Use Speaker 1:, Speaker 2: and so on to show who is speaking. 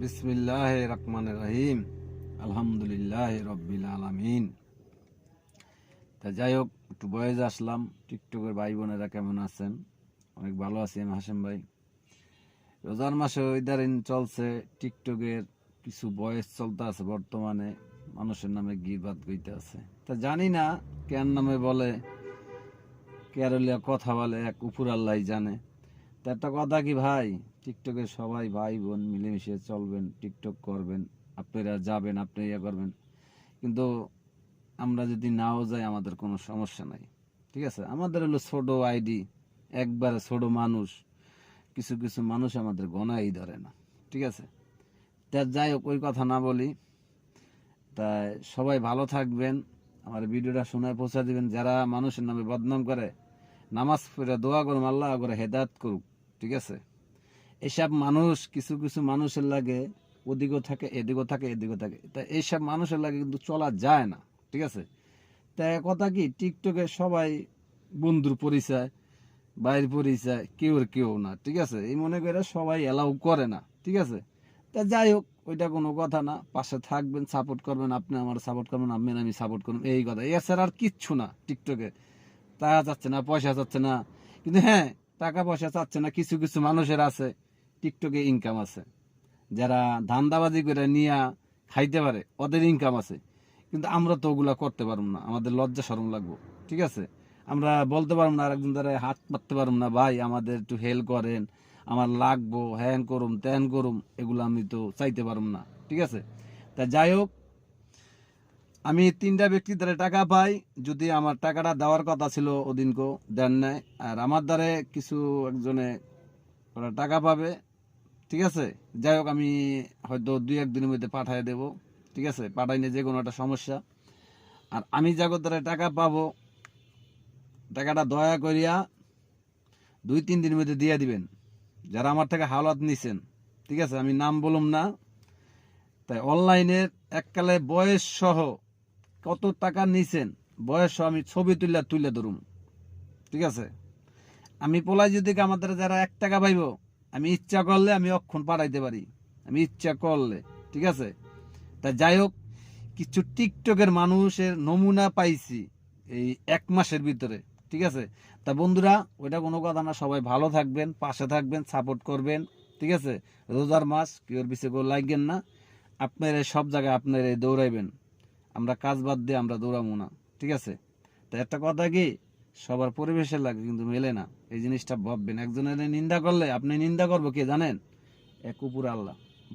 Speaker 1: বিসমিল্লাহির রহমানির রহিম। আলহামদুলিল্লাহ রব্বিল আলামিন। তা যাই হোক, একটু বয়েজ আসলাম। টিকটকের ভাই বোনেরা কেমন আছেন? অনেক ভালো আছি আমি, হাসেম ভাই। রোজার মাসে ইদারিং চলছে টিকটকের কিছু বয়েস চলতে আছে বর্তমানে, মানুষের নামে গিবত গইতে আছে। তা জানি না কেন নামে বলে, কেরলিয়া কথা বলে, এক উপর আল্লাহ জানে। তা একটা কথা কি ভাই, টিকটকে সবাই ভাই বোন মিলেমিশে চলবেন, টিকটক করবেন, আপনারা যাবেন, আপনি ইয়ে করবেন, কিন্তু আমরা যদি নাও যাই আমাদের কোনো সমস্যা নাই। ঠিক আছে, আমাদের হলো ছোট আইডি, একবারে ছোট মানুষ, কিছু কিছু মানুষ আমাদের গণাই ধরে না। ঠিক আছে, তা যাই হোক, ওই কথা না বলি। তাই সবাই ভালো থাকবেন, আমার ভিডিওটা শোনায় পৌঁছা দিবেন। যারা মানুষের নামে বদনাম করে, নামাজ পড়ে দোয়া করুন, আল্লাহ করে হেদায়েত করুক। ঠিক আছে, এসব মানুষ কিছু কিছু মানুষের লাগে ওদিকেও থাকে, এদিকেও থাকে, এদিকেও থাকে। তা এইসব মানুষের লাগে কিন্তু চলা যায় না। ঠিক আছে, তাই কথা কি, টিকটকে সবাই বন্ধুর পরিচয়, বাইরের পরিচয়, কেউ না। ঠিক আছে, এই মনে করে সবাই এলাও করে না। ঠিক আছে, তা যাই হোক, ওইটা কোনো কথা না। পাশে থাকবেন, সাপোর্ট করবেন, আপনি আমার সাপোর্ট করবেন, আমি সাপোর্ট করবেন, এই কথা। এছাড়া আর কিচ্ছু না। টিকটকে টাকা চাচ্ছে না, পয়সা চাচ্ছে না, কিন্তু হ্যাঁ, টাকা পয়সা চাচ্ছে না। কিছু কিছু মানুষের আছে টিকটকে ইনকাম আছে, যারা ধান্দাবাজি করে নিয়ে খাইতে পারে, ওদের ইনকাম আছে। কিন্তু আমরা তো ওগুলা করতে পারবো না, আমাদের লজ্জা শরম লাগবো। ঠিক আছে, আমরা বলতে পারবো না, আরেকজন দ্বারা হাত পাততে পারবো না, ভাই আমাদের একটু হেল্প করেন, আমার লাগবো, হ্যান করুম ত্যান করুম, এগুলো আমি তো চাইতে পারবো না। ঠিক আছে, তা যাই হোক, আমি 3টা ব্যক্তির দ্বারা টাকা পাই। যদি আমার টাকাটা দেওয়ার কথা ছিল ওদিনকেও দেন নাই, আর আমার দ্বারা কিছু একজনে ওরা টাকা পাবে। ঠিক আছে, যাই হোক, আমি হয়তো 2-1 দিনের মধ্যে পাঠিয়ে দেব। ঠিক আছে, পাঠাইলে যে কোনো একটা সমস্যা। আর আমি যাগো দ্বারা টাকা পাবো, টাকাটা দয়া করিয়া 2-3 দিনের মধ্যে দিয়ে দিবেন, যারা আমার থেকে হাওলাত নিছেন। ঠিক আছে, আমি নাম বলুম না। তাই অনলাইনের এককালে বয়স সহ কত টাকা নিছেন, বয়স সহ আমি ছবি তুলে ধরুম। ঠিক আছে, আমি পোলাই যদি আমাদের যারা 1 টাকা পাইব, আমি ইচ্ছা করলে আমি অক্ষণ পাঠাইতে পারি, আমি ইচ্ছা করলে। ঠিক আছে, তা যাই হোক, কিছু টিকটকের মানুষের নমুনা পাইছি এই 1 মাসের ভিতরে। ঠিক আছে, তা বন্ধুরা, ওইটা কোনো কথা না। সবাই ভালো থাকবেন, পাশে থাকবেন, সাপোর্ট করবেন। ঠিক আছে, রোজার মাস, কেউর পিছিয়ে কেউ লাগবেন না। আপনারা সব জায়গায় আপনারা দৌড়াইবেন, আমরা কাজ বাদ দিয়ে আমরা দৌড়াবো না। ঠিক আছে, তা একটা কথা কি, সবার পরিবেশের লাগে কিন্তু মেলে না, এই জিনিসটা ভাববেন। একজনের নিন্দা করলে আপনি নিন্দা করবো কে জানেন? এক উপর আল্লাহ।